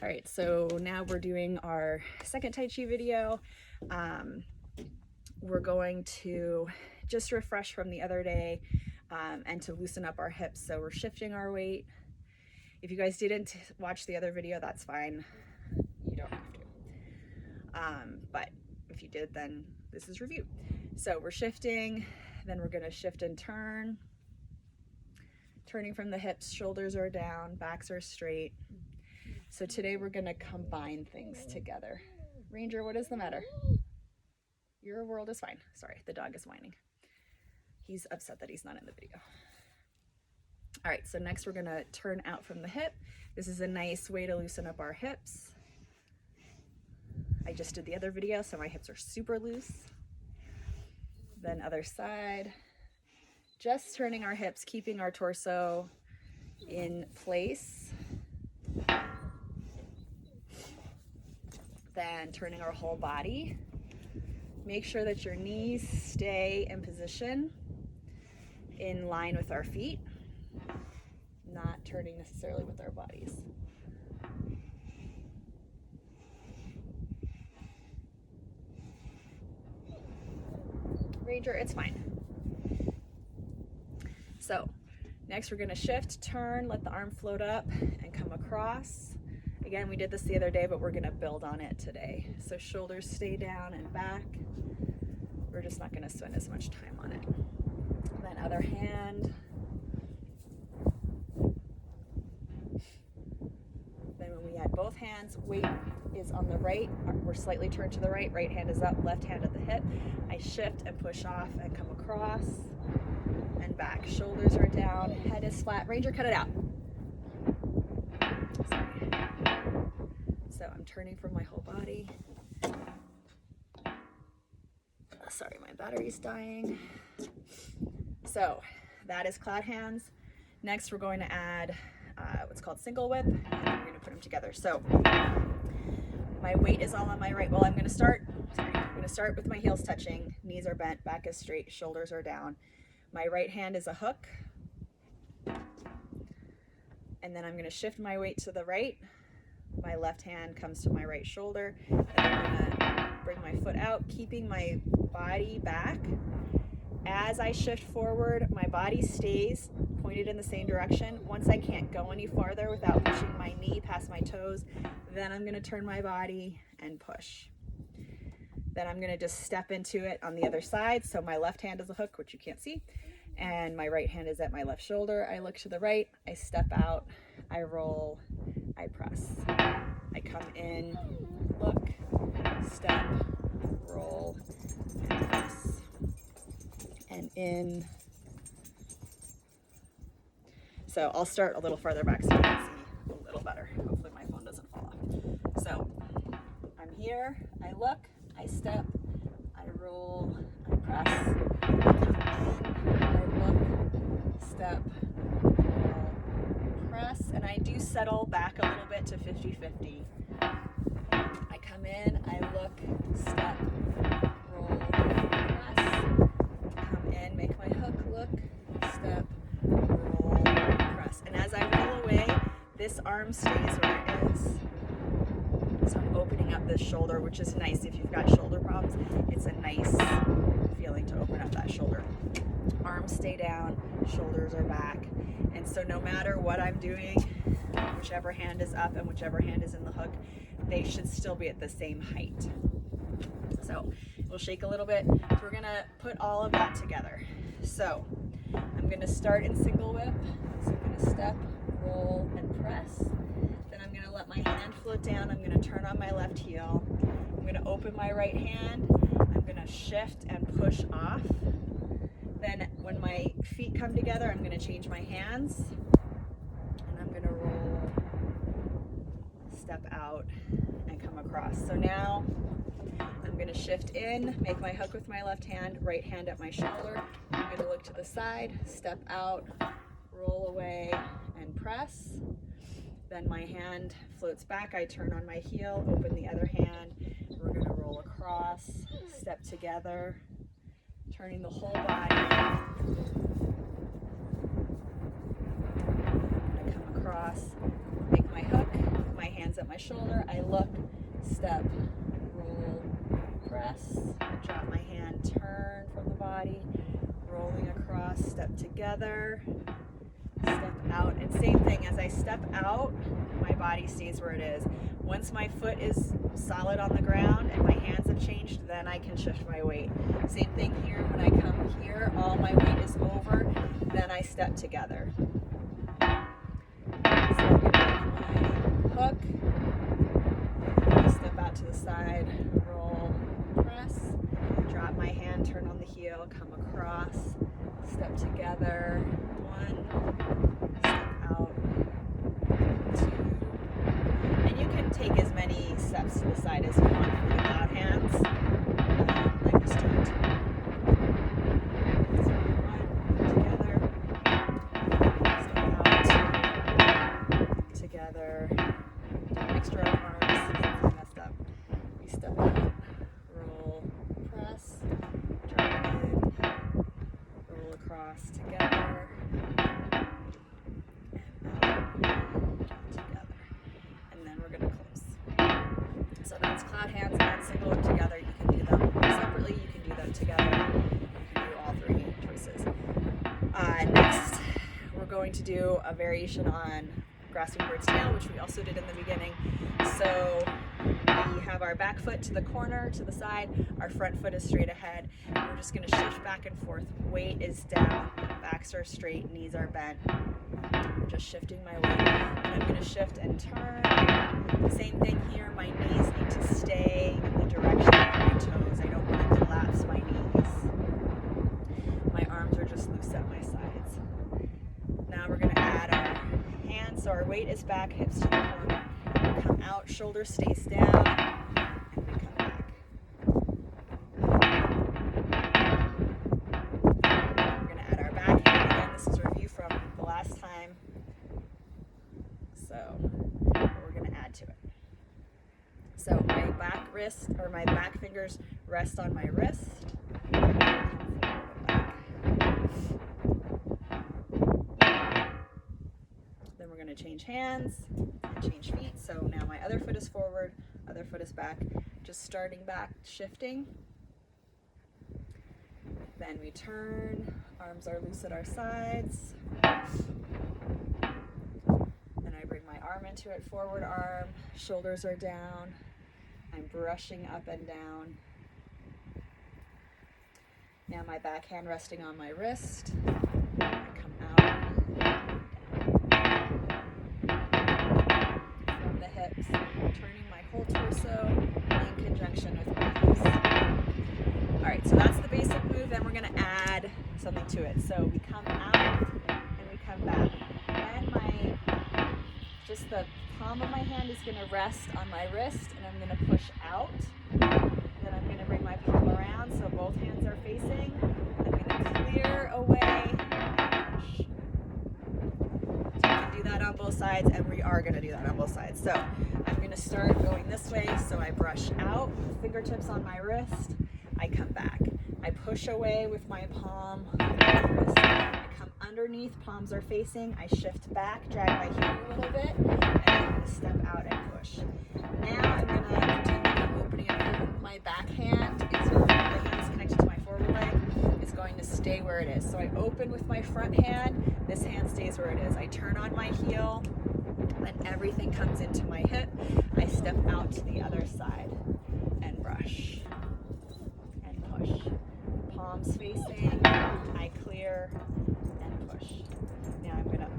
All right, so now we're doing our second Tai Chi video. We're going to just refresh from the other day and to loosen up our hips. So we're shifting our weight. If you guys didn't watch the other video, that's fine. You don't have to. But if you did, then this is review. So we're shifting, then we're gonna shift and turn. Turning from the hips, shoulders are down, backs are straight. So today we're gonna combine things together. Ranger, what is the matter? Your world is fine. Sorry, the dog is whining. He's upset that he's not in the video. All right, so next we're gonna turn out from the hip. This is a nice way to loosen up our hips. I just did the other video, so my hips are super loose. Then other side. Just turning our hips, keeping our torso in place. Then turning our whole body. Make sure that your knees stay in position in line with our feet, not turning necessarily with our bodies. Ranger, it's fine. So next we're gonna shift, turn, let the arm float up and come across. Again, we did this the other day, but we're gonna build on it today. So shoulders stay down and back. We're just not gonna spend as much time on it. Then other hand. Then when we add both hands, weight is on the right. We're slightly turned to the right. Right hand is up, left hand at the hip. I shift and push off and come across and back. Shoulders are down, head is flat. Ranger, cut it out. Sorry. So I'm turning from my whole body. Sorry, my battery's dying. So that is cloud hands. Next, we're going to add what's called single whip, and then we're going to put them together. So my weight is all on my right. Well, I'm going to start with my heels touching. Knees are bent, back is straight, shoulders are down. My right hand is a hook. And then I'm going to shift my weight to the right. My left hand comes to my right shoulder. And I'm going to bring my foot out, keeping my body back. As I shift forward, my body stays pointed in the same direction. Once I can't go any farther without pushing my knee past my toes, then I'm going to turn my body and push. Then I'm going to just step into it on the other side. So my left hand is a hook, which you can't see, and my right hand is at my left shoulder. I look to the right, I step out, I roll, I press. I come in, look, step, roll, and press. And in. So I'll start a little farther back so you can see a little better. Hopefully my phone doesn't fall off. So I'm here, I look, I step, I roll, I press, I look, step, roll, press, and I do settle back a little bit to 50-50. I come in, I look, step, roll, press, come in, make my hook, look, step, roll, press. And as I roll away, this arm stays where it is. So I'm opening up this shoulder, which is nice if you've got shoulder problems. It's a nice feeling to open up that shoulder. Arms stay down, shoulders are back. And so no matter what I'm doing, whichever hand is up and whichever hand is in the hook, they should still be at the same height. So we'll shake a little bit. So we're gonna put all of that together. So I'm gonna start in single whip. So I'm gonna step, roll, and press. Then I'm gonna let my hand float down. I'm gonna turn on my left heel. I'm gonna open my right hand. I'm gonna shift and push off. Then when my feet come together, I'm gonna change my hands. And I'm gonna roll, step out, and come across. So now I'm gonna shift in, make my hook with my left hand, right hand at my shoulder. I'm gonna look to the side, step out, roll away, and press. Then my hand floats back, I turn on my heel, open the other hand. We're gonna roll across, step together, turning the whole body. I'm gonna come across, make my hook, my hands hands at my shoulder, I look, step, roll, press, drop my hand, turn from the body, rolling across, step together, step out, and same thing, as I step out, my body stays where it is. Once my foot is solid on the ground and my hands have changed, then I can shift my weight. Same thing here, when I come here, all my weight is over, then I step together. So I'm going to take my hook, step out to the side, roll, press, drop my hand, turn on the heel, come across, step together, 1, step out, 2, and you can take as many steps to the side as you want for the cloud hands. I just do it. So 1, together, step out, 2, together, extra arms, messed up. We step out, roll, press, drop in, roll across, together, and out, together. And then we're going to close. So that's cloud hands and single or together. You can do them separately, you can do them together. You can do all 3 choices. Next, we're going to do a variation on grasping bird's tail, which we also did in the beginning. So we have our back foot to the corner, to the side, our front foot is straight ahead. We're just going to shift back and forth. Weight is down, backs are straight, knees are bent. I'm just shifting my weight. And I'm going to shift and turn. Same thing here, my knees need to stay in the direction of my toes. I don't want to collapse my knees. My arms are just loose at my sides. Now we're going to add our hands, so our weight is back, hips to the corner. We come out, shoulder stays down, and we come back. We're going to add our back hand again. This is a review from the last time. So we're going to add to it. So my back wrist, or my back fingers rest on my wrist. Then we're going to change hands and change feet. So now my other foot is forward, other foot is back, just starting back, shifting. Then we turn, arms are loose at our sides. Then I bring my arm into it, forward arm, shoulders are down. I'm brushing up and down. Now my back hand resting on my wrist. I come out. From the hips, turning my whole torso in conjunction with my hips. All right, so that's the basic move. Then we're going to add something to it. So we come out and we come back. And just the palm of my hand is going to rest on my wrist, and I'm going to push out. Then I'm going to bring my palm around so both hands are facing. I'm going to clear away. Push. So you can do that on both sides, and we are going to do that on both sides. So I'm going to start going this way. So I brush out, fingertips on my wrist. I come back. I push away with my palm on my wrist. I come underneath, palms are facing. I shift back, drag my heel a little bit, and I'm going to step out and push. Now I'm going to pretend that I'm opening up. My back hand is, the hand is connected to my forward leg, is going to stay where it is. So I open with my front hand, this hand stays where it is. I turn on my heel, then everything comes into my hip. I step out to the other side and brush and push. Palms facing, I clear and push. Now I'm going to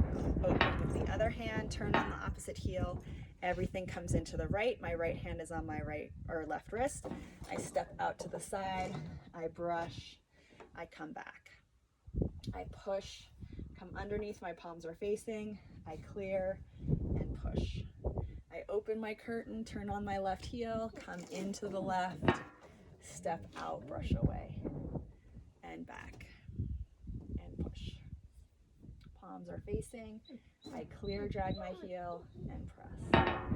open with the other hand, turn on the opposite heel. Everything comes into the right. My right hand is on my right or left wrist. I step out to the side. I brush. I come back. I push. Come underneath. My palms are facing. I clear and push. I open my curtain, turn on my left heel, come into the left, step out, brush away, and back, and push. Palms are facing. I clear, drag my heel, and press.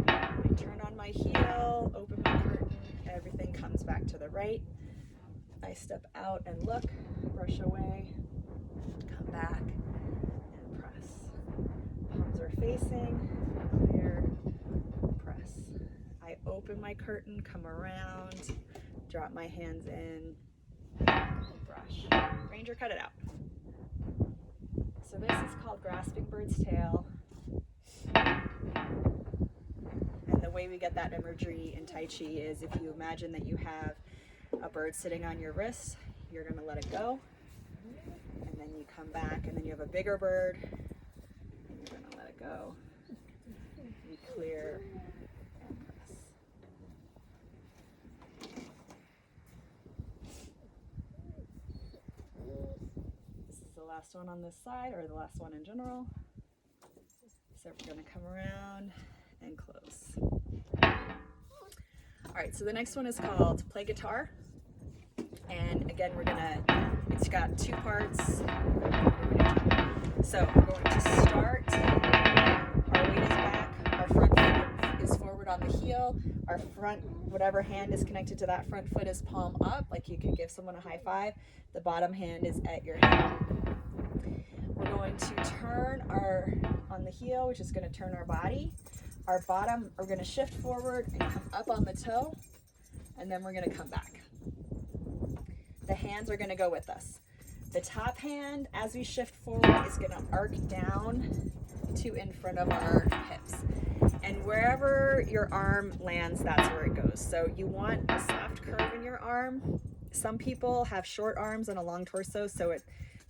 I turn on my heel, open my curtain, everything comes back to the right. I step out and look, brush away, come back, and press. Palms are facing, clear, press. open my curtain, come around, drop my hands in, and brush. Ranger, cut it out. So this is called grasping bird's tail. And the way we get that imagery in Tai Chi is if you imagine that you have a bird sitting on your wrist, you're gonna let it go. And then you come back and then you have a bigger bird and you're gonna let it go. You clear and press. This is the last one on this side, or the last one in general. So we're gonna come around and close. All right, so the next one is called Play Guitar. And again, it's got two parts. So we're going to start, our weight is back, our front foot is forward on the heel, our front, whatever hand is connected to that front foot is palm up, like you could give someone a high five. The bottom hand is at your hip. We're going to turn on the heel, which is going to turn our body. Our bottom, we're going to shift forward and come up on the toe, and then we're going to come back. The hands are going to go with us. The top hand, as we shift forward, is going to arc down to in front of our hips. And wherever your arm lands, that's where it goes. So you want a soft curve in your arm. Some people have short arms and a long torso, so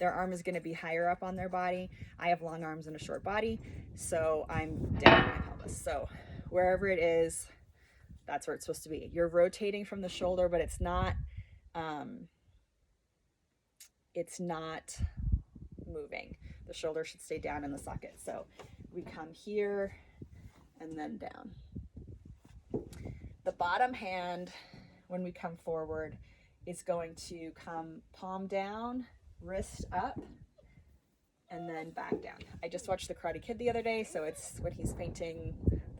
their arm is going to be higher up on their body. I have long arms and a short body, so I'm down in my pelvis. So wherever it is, that's where it's supposed to be. You're rotating from the shoulder, but it's not moving. The shoulder should stay down in the socket. So we come here and then down. The bottom hand, when we come forward, is going to come palm down, wrist up, and then back down. I just watched The Karate Kid the other day, so it's when he's painting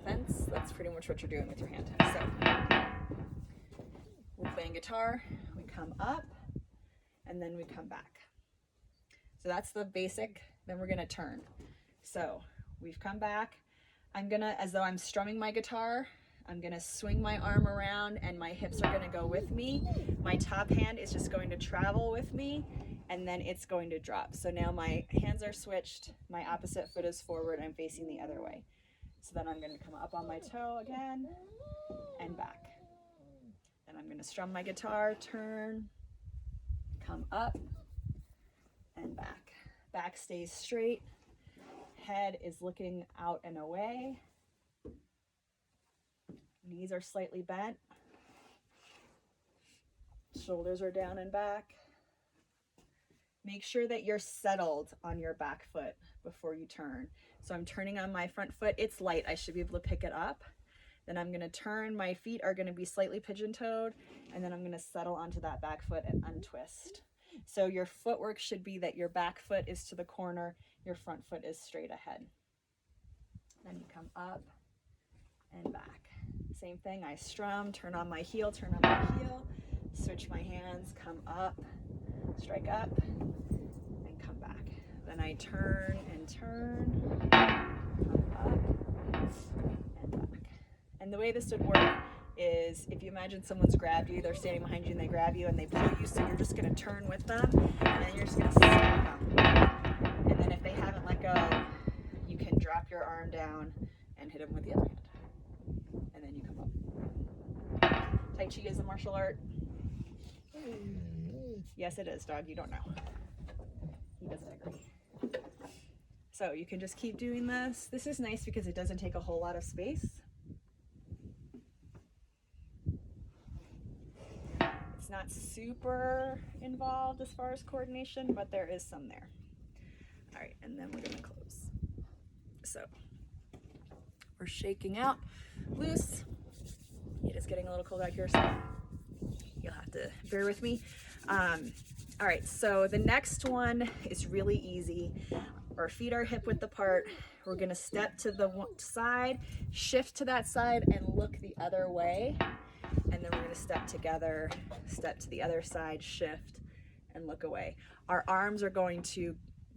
fence, that's pretty much what you're doing with your hand. So we're playing guitar, we come up, and then we come back. So that's the basic. Then we're gonna turn. So we've come back. I'm gonna, as though I'm strumming my guitar, I'm gonna swing my arm around and my hips are gonna go with me. My top hand is just going to travel with me, and then it's going to drop. So now my hands are switched, my opposite foot is forward, I'm facing the other way. So then I'm gonna come up on my toe again and back. Then I'm gonna strum my guitar, turn, come up and back. Back stays straight, head is looking out and away. Knees are slightly bent. Shoulders are down and back. Make sure that you're settled on your back foot before you turn. So I'm turning on my front foot. It's light. I should be able to pick it up. Then I'm going to turn. My feet are going to be slightly pigeon-toed, and then I'm going to settle onto that back foot and untwist. So your footwork should be that your back foot is to the corner, your front foot is straight ahead. Then you come up and back. Same thing, I strum, turn on my heel, switch my hands, come up, strike up, and come back. Then I turn and turn, come up, and back. And the way this would work is if you imagine someone's grabbed you, they're standing behind you and they grab you and they pull you, so you're just gonna turn with them, and then you're just gonna stack them. And then if they haven't let go, you can drop your arm down and hit them with the other hand. And then you come up. Tai Chi is a martial art. Yes, it is, dog. You don't know. He doesn't agree. So you can just keep doing this. This is nice because it doesn't take a whole lot of space. It's not super involved as far as coordination, but there is some there. All right, and then we're gonna close. So we're shaking out loose. It is getting a little cold out here, so you'll have to bear with me. All right, so the next one is really easy. Our feet are hip width apart. We're gonna step to the side, shift to that side, and look the other way. And then we're gonna step together, step to the other side, shift, and look away. Our arms are going to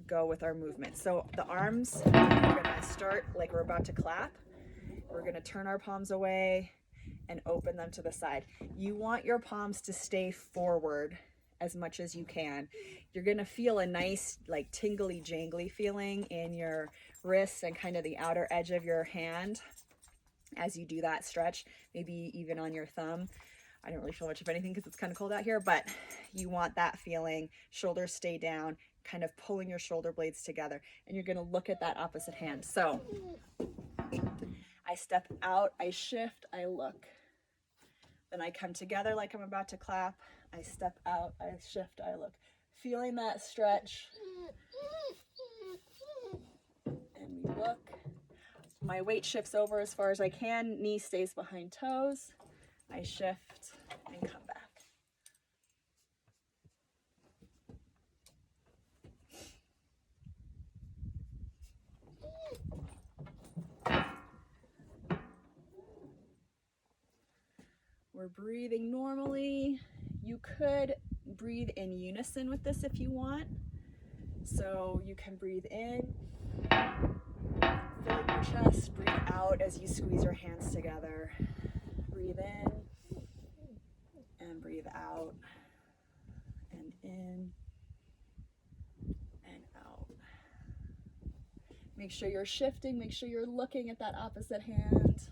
go with our movement. So the arms, we're gonna start like we're about to clap. We're gonna turn our palms away and open them to the side. You want your palms to stay forward as much as you can. You're gonna feel a nice like tingly jangly feeling in your wrists and kind of the outer edge of your hand as you do that stretch, maybe even on your thumb. I don't really feel much of anything because it's kind of cold out here, but you want that feeling. Shoulders stay down, kind of pulling your shoulder blades together, and you're gonna look at that opposite hand. So I step out, I shift, I look. Then I come together like I'm about to clap. I step out, I shift, I look. Feeling that stretch. And we look. My weight shifts over as far as I can. Knee stays behind toes. I shift and come back. We're breathing normally. You could breathe in unison with this if you want. So you can breathe in, filling your chest, breathe out as you squeeze your hands together. Breathe in and breathe out, and in and out. Make sure you're shifting, make sure you're looking at that opposite hand.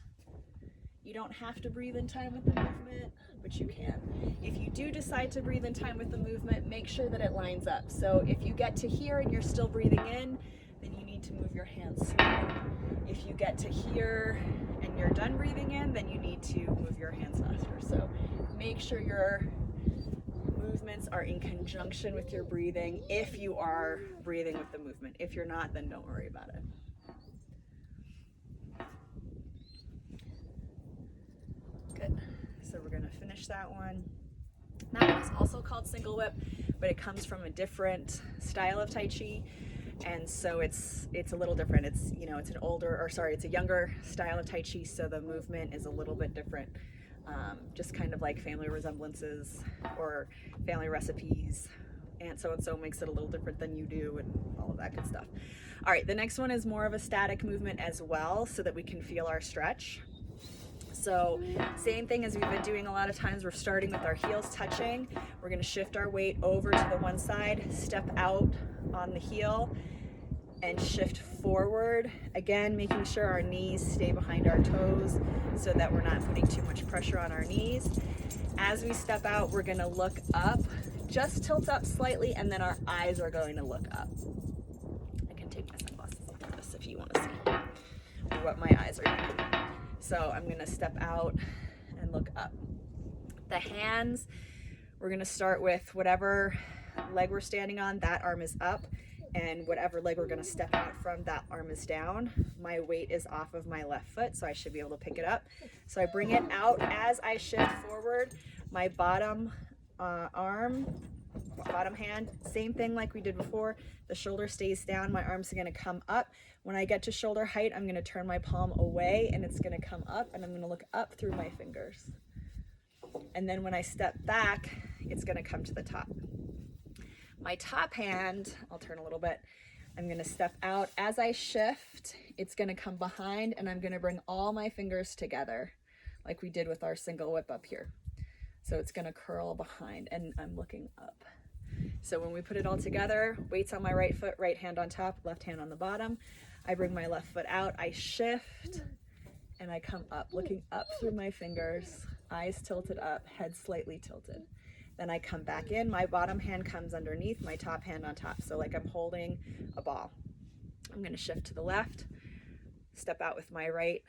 You don't have to breathe in time with the movement, but you can. If you do decide to breathe in time with the movement, make sure that it lines up. So if you get to here and you're still breathing in, then you need to move your hands slower. If you get to here and you're done breathing in, then you need to move your hands faster. So make sure your movements are in conjunction with your breathing if you are breathing with the movement. If you're not, then don't worry about it. Good. So we're gonna finish that one. That one is also called single whip, but it comes from a different style of Tai Chi. And so it's a little different. It's, you know, it's it's a younger style of Tai Chi, so the movement is a little bit different. Just kind of like family resemblances or family recipes, and so makes it a little different than you do and all of that good stuff. All right, the next one is more of a static movement as well, so that we can feel our stretch. So same thing as we've been doing a lot of times, we're starting with our heels touching. We're gonna shift our weight over to the one side, step out on the heel, and shift forward. Again, making sure our knees stay behind our toes so that we're not putting too much pressure on our knees. As we step out, we're gonna look up, just tilt up slightly, and then our eyes are going to look up. I can take my sunglasses off for this if you wanna see what my eyes are doing. So I'm gonna step out and look up. The hands, we're gonna start with whatever leg we're standing on, that arm is up, and whatever leg we're gonna step out from, that arm is down. My weight is off of my left foot, so I should be able to pick it up. So I bring it out as I shift forward. My bottom bottom hand, same thing like we did before. The shoulder stays down, my arms are gonna come up. When I get to shoulder height, I'm gonna turn my palm away and it's gonna come up, and I'm gonna look up through my fingers. And then when I step back, it's gonna come to the top. My top hand, I'll turn a little bit, I'm gonna step out. As I shift, it's gonna come behind, and I'm gonna bring all my fingers together like we did with our single whip up here. So it's gonna curl behind, and I'm looking up. So when we put it all together, weights on my right foot, right hand on top, left hand on the bottom. I bring my left foot out, I shift, and I come up, looking up through my fingers, eyes tilted up, head slightly tilted. Then I come back in, my bottom hand comes underneath, my top hand on top. So like I'm holding a ball. I'm gonna shift to the left, step out with my right,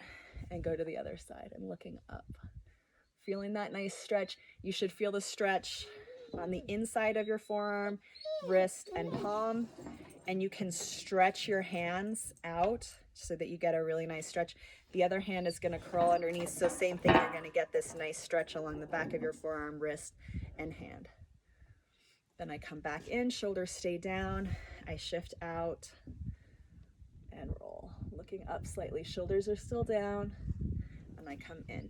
and go to the other side. I'm looking up. Feeling that nice stretch. You should feel the stretch on the inside of your forearm, wrist, and palm. And you can stretch your hands out so that you get a really nice stretch. The other hand is gonna curl underneath, so same thing, you're gonna get this nice stretch along the back of your forearm, wrist, and hand. Then I come back in, shoulders stay down, I shift out and roll. Looking up slightly, shoulders are still down, and I come in.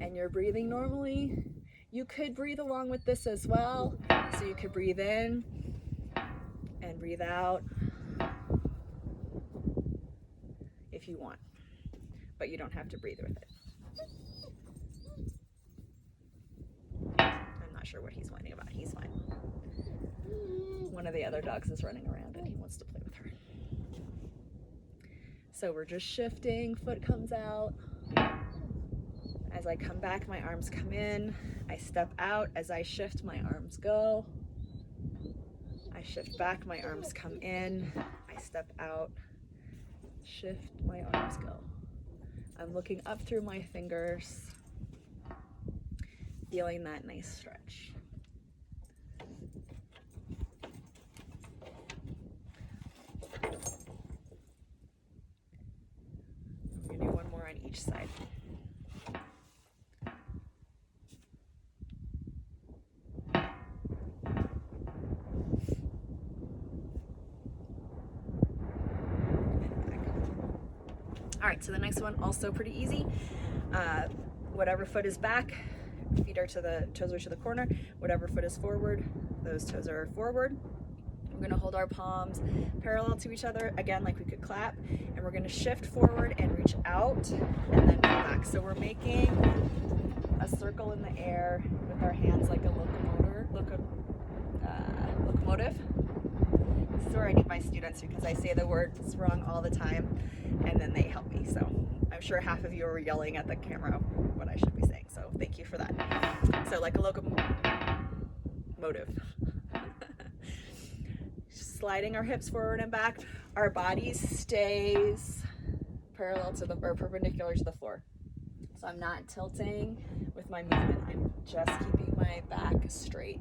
And you're breathing normally. You could breathe along with this as well. So you could breathe in and breathe out if you want, but you don't have to breathe with it. I'm not sure what he's whining about. He's fine. One of the other dogs is running around and he wants to play with her. So we're just shifting, foot comes out. As I come back, my arms come in. I step out. As I shift, my arms go. I shift back, my arms come in. I step out, shift, my arms go. I'm looking up through my fingers, feeling that nice stretch. I'm gonna do one more on each side. All right, so the next one, also pretty easy. Whatever foot is back, feet are to the, toes are to the corner. Whatever foot is forward, those toes are forward. We're gonna hold our palms parallel to each other, again, like we could clap, and we're gonna shift forward and reach out, and then go back. So we're making a circle in the air with our hands like a locomotive. This is where I need my students, because I say the words wrong all the time, and then they help me. So I'm sure half of you are yelling at the camera what I should be saying, so thank you for that. So like a locomotive. Sliding our hips forward and back. Our body stays parallel to the, or perpendicular to the floor. So I'm not tilting with my movement. I'm just keeping my back straight.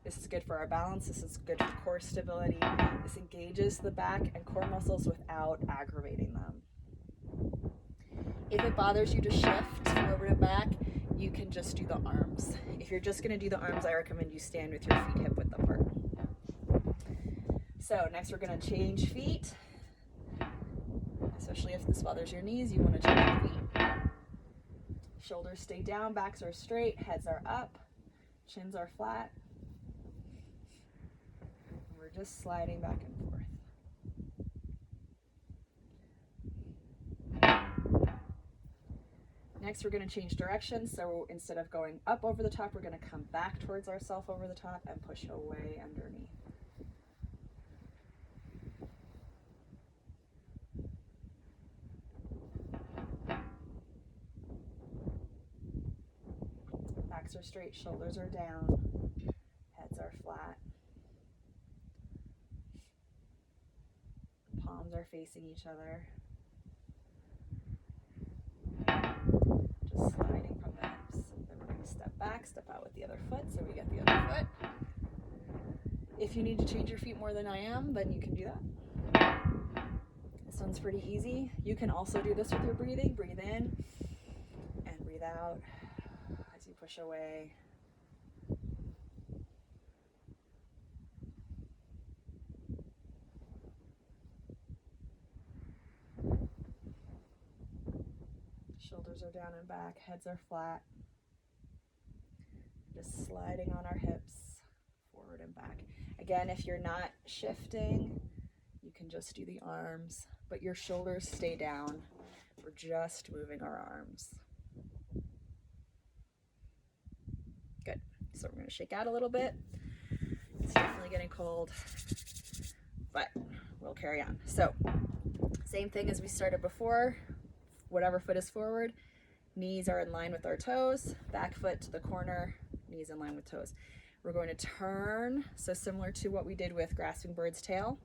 This is good for our balance. This is good for core stability. This engages the back and core muscles without aggravating them. If it bothers you to shift forward and back, you can just do the arms. If you're just gonna do the arms, I recommend you stand with your feet hip width apart. So next we're gonna change feet. Especially if this bothers your knees, you wanna change your feet. Shoulders stay down, backs are straight, heads are up, chins are flat. And we're just sliding back and forth. Next, we're going to change direction. So instead of going up over the top, we're going to come back towards ourselves over the top and push away underneath. Backs are straight, shoulders are down, heads are flat. Palms are facing each other. Just sliding from the hips. Then we're going to step back, step out with the other foot, so we get the other foot. If you need to change your feet more than I am, then you can do that. This one's pretty easy. You can also do this with your breathing. Breathe in and breathe out as you push away. Shoulders are down and back, heads are flat. Just sliding on our hips, forward and back. Again, if you're not shifting, you can just do the arms, but your shoulders stay down. We're just moving our arms. Good. So we're going to shake out a little bit. It's definitely getting cold, but we'll carry on. So same thing as we started before. Whatever foot is forward, knees are in line with our toes, back foot to the corner, knees in line with toes. We're going to turn, so similar to what we did with grasping bird's tail,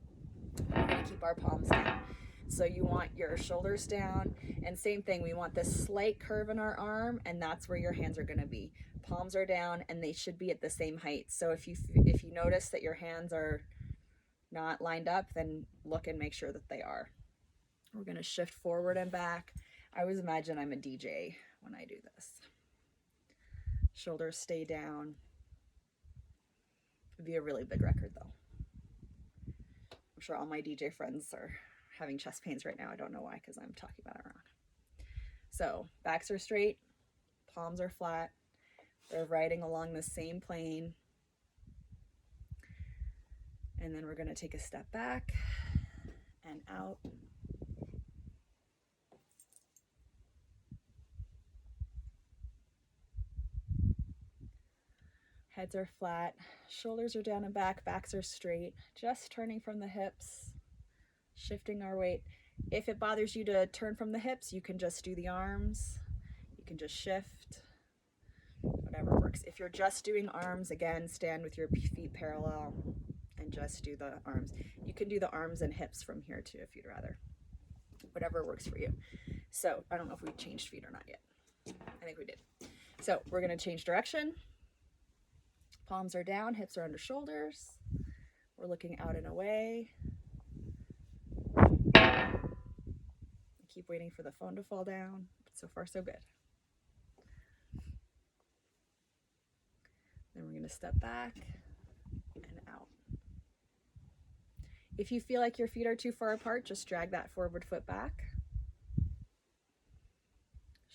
we're going to keep our palms down. So you want your shoulders down, and same thing, we want this slight curve in our arm, and that's where your hands are going to be. Palms are down, and they should be at the same height. So if you notice that your hands are not lined up, then look and make sure that they are. We're going to shift forward and back. I always imagine I'm a DJ when I do this. Shoulders stay down. It'd be a really big record though. I'm sure all my DJ friends are having chest pains right now. I don't know why, because I'm talking about it wrong. So backs are straight, palms are flat. They're riding along the same plane. And then we're going to take a step back and out. Heads are flat, shoulders are down and back, backs are straight, just turning from the hips, shifting our weight. If it bothers you to turn from the hips, you can just do the arms, you can just shift, whatever works. If you're just doing arms, again, stand with your feet parallel and just do the arms. You can do the arms and hips from here too if you'd rather, whatever works for you. So I don't know if we changed feet or not yet. I think we did. So we're gonna change direction. Palms are down, hips are under shoulders. We're looking out and away. I keep waiting for the phone to fall down. So far, so good. Then we're gonna step back and out. If you feel like your feet are too far apart, just drag that forward foot back.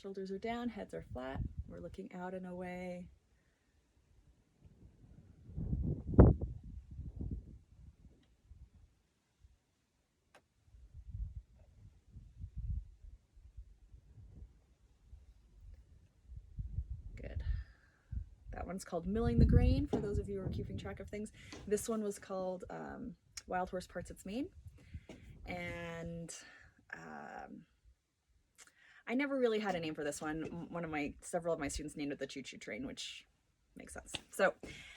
Shoulders are down, heads are flat. We're looking out and away. Good. That one's called Milling the Grain, for those of you who are keeping track of things. This one was called Wild Horse Parts Its Mane. And I never really had a name for this one. Several of my students named it the Choo Choo Train, which makes sense. So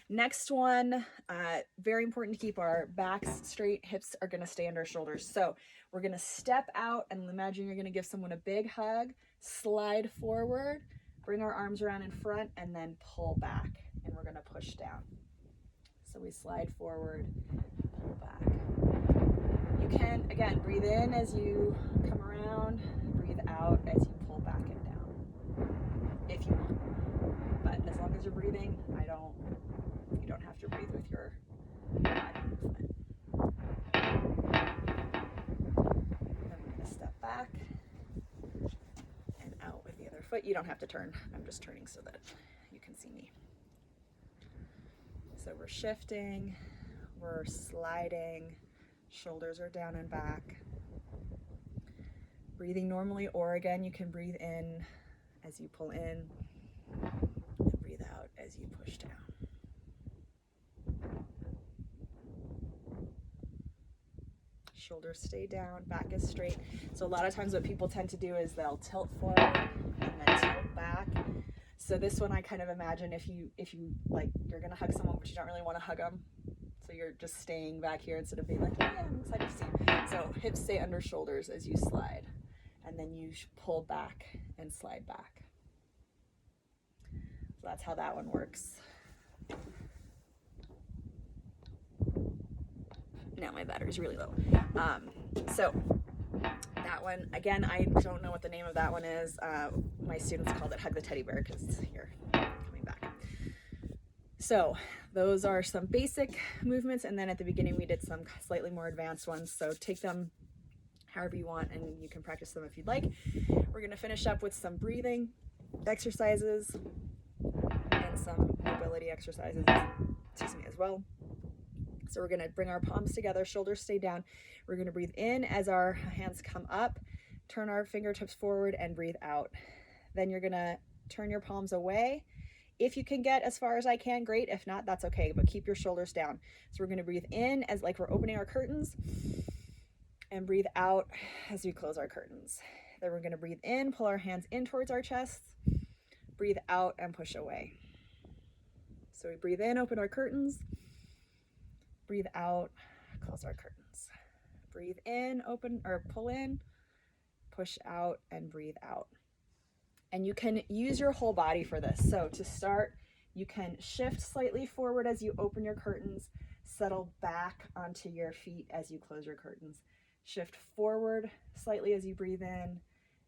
next one, very important to keep our backs straight, hips are gonna stay under our shoulders. So we're gonna step out and imagine you're gonna give someone a big hug, slide forward, bring our arms around in front, and then pull back, and we're gonna push down. So we slide forward, pull back. You can, again, breathe in as you come around, breathe out as you pull back and down, if you want. But as long as you're breathing, you don't have to breathe with your body movement. Then we're gonna step back and out with the other foot. You don't have to turn, I'm just turning so that you can see me. So we're shifting, we're sliding, shoulders are down and back. Breathing normally, or again, you can breathe in as you pull in and breathe out as you push down. Shoulders stay down, back is straight. So a lot of times what people tend to do is they'll tilt forward and then tilt back. So this one I kind of imagine if you like, you're gonna hug someone but you don't really want to hug them. So you're just staying back here instead of being like, yeah, I'm excited to see you. So hips stay under shoulders as you slide. And then you pull back and slide back. So that's how that one works. Now my battery's really low. So that one, again, I don't know what the name of that one is. My students called it Hug the Teddy Bear because here, coming back. So those are some basic movements, and then at the beginning we did some slightly more advanced ones. So take them however you want, and you can practice them if you'd like. We're gonna finish up with some breathing exercises and some mobility exercises, as well. So we're gonna bring our palms together, shoulders stay down. We're gonna breathe in as our hands come up, turn our fingertips forward and breathe out. Then you're gonna turn your palms away. If you can get as far as I can, great. If not, that's okay, but keep your shoulders down. So we're gonna breathe in as like we're opening our curtains, and breathe out as we close our curtains. Then we're gonna breathe in, pull our hands in towards our chests, breathe out and push away. So we breathe in, open our curtains, breathe out, close our curtains. Breathe in, open or pull in, push out and breathe out. And you can use your whole body for this. So to start, you can shift slightly forward as you open your curtains, settle back onto your feet as you close your curtains. Shift forward slightly as you breathe in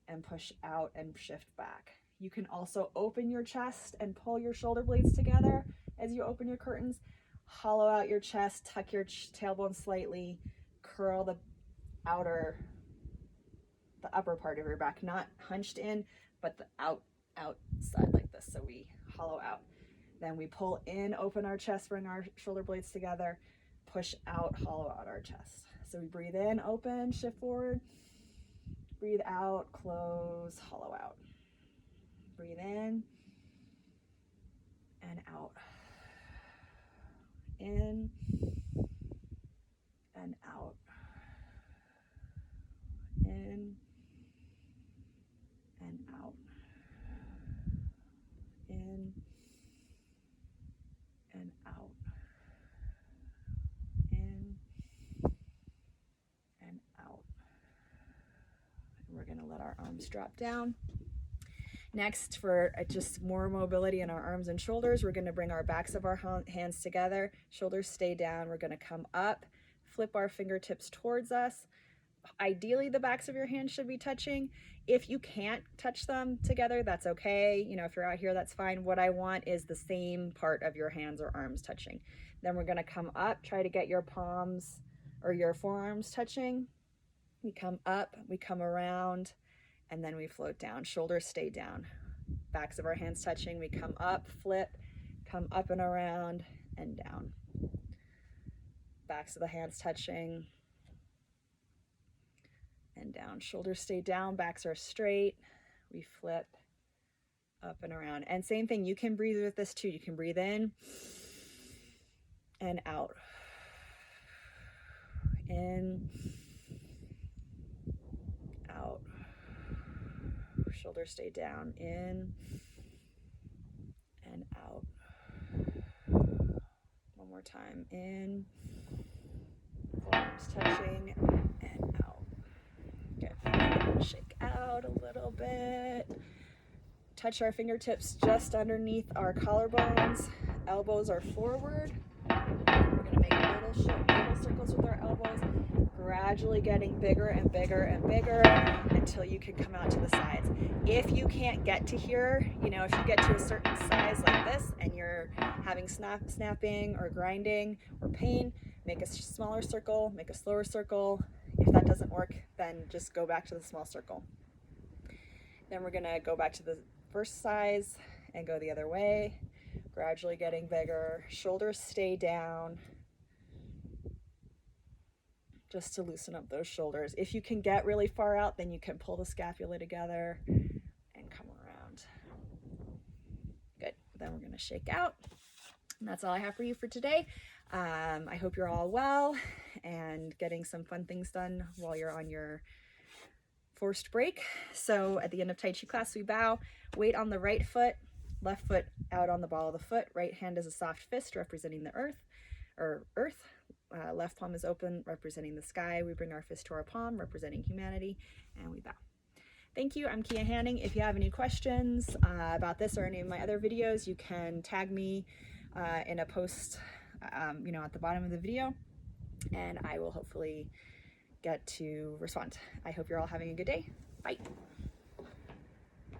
and push out and shift back. You can also open your chest and pull your shoulder blades together as you open your curtains. Hollow out your chest, tuck your tailbone slightly, curl the upper part of your back, not hunched in, but the outside like this. So we hollow out. Then we pull in, open our chest, bring our shoulder blades together, push out, hollow out our chest. So we breathe in, open, shift forward, breathe out, close, hollow out. Breathe in and out. in and out, in and out, in and out, in and out. And we're going to let our arms drop down. Next, for just more mobility in our arms and shoulders, we're going to bring our backs of our hands together, shoulders stay down. We're going to come up, flip our fingertips towards us. Ideally, the backs of your hands should be touching. If you can't touch them together, that's okay. You know, if you're out here, that's fine. What I want is the same part of your hands or arms touching. Then we're going to come up, try to get your palms or your forearms touching. We come up, we come around, and then we float down. Shoulders stay down. Backs of our hands touching. We come up, flip, come up and around and down. Backs of the hands touching and down. Shoulders stay down, backs are straight. We flip up and around. And same thing, you can breathe with this too. You can breathe in and out. In, out. Shoulders stay down, in and out. One more time, in, forearms touching and out. Good. Shake out a little bit. Touch our fingertips just underneath our collarbones. Elbows are forward. We're going to make little circles with our elbows, gradually getting bigger and bigger and bigger until you can come out to the sides. If you can't get to here, you know, if you get to a certain size like this and you're having snapping or grinding or pain, make a smaller circle, make a slower circle. If that doesn't work, then just go back to the small circle. Then we're going to go back to the first size and go the other way, gradually getting bigger. Shoulders stay down, just to loosen up those shoulders. If you can get really far out, then you can pull the scapula together and come around. Good. Then we're going to shake out. And that's all I have for you for today. I hope you're all well and getting some fun things done while you're on your forced break. So at the end of Tai Chi class, we bow, weight on the right foot, left foot out on the ball of the foot. Right hand is a soft fist representing the earth. Left palm is open, representing the sky. We bring our fist to our palm, representing humanity, and we bow. Thank you. I'm Kia Hanning. If you have any questions about this or any of my other videos, you can tag me in a post, at the bottom of the video, and I will hopefully get to respond. I hope you're all having a good day. Bye.